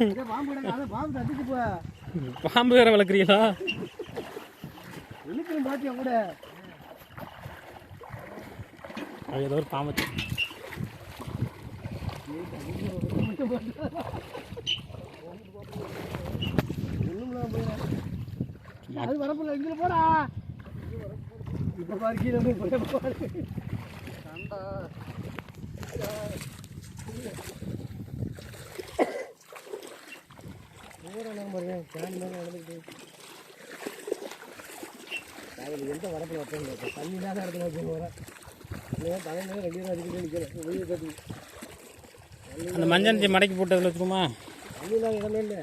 எங்க பாம்பு வேற வளர்க்குறீங்களா? கூட ஏதோ ஒரு பாம்பு அது வரப்பில்ல. இங்கே போடா. இப்போ பாரு கீழே பாரு. சண்டா பாருங்க. கேன் மேலே நடந்துக்கிட்டு அதில் எந்த வரப்பில் வச்சோம் தண்ணி இல்லாத இடத்துல வச்சு வர தலைமையில 2 ரூபா அடிக்கிட்டு நிற்கிறேன். வெளியே கட்டி அந்த மஞ்சள் மடக்கி போட்டு அதில் வச்சுருமா? தண்ணி இல்லாத இடமே இல்லை.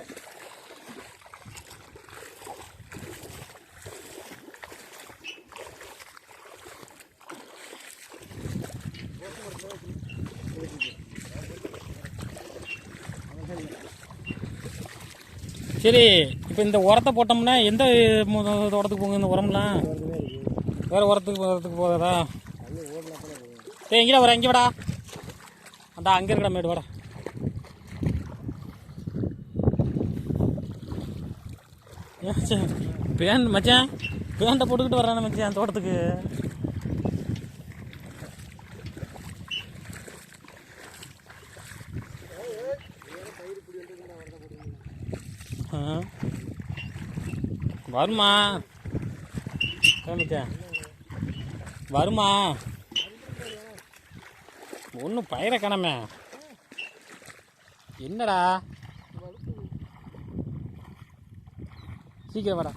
சரி, இப்போ இந்த உரத்தை போட்டோம்னா எந்த தோட்டத்துக்கு போங்க? இந்த உரம்லாம் வேறு உரத்துக்கு போகாதா? ஏய், இங்கே வர, இங்கே வாடா. அண்டா அங்கே இருக்கடா மேடு, வாடா. பேண்ட் மச்சான், பேண்டை போட்டுக்கிட்டு வர்றானே மச்சான் தோட்டத்துக்கு. வருமா மச்சான்? வருமா? ஒன்றும் பயிரை காணாமே. என்னடா சீக்கிரம் வாடா.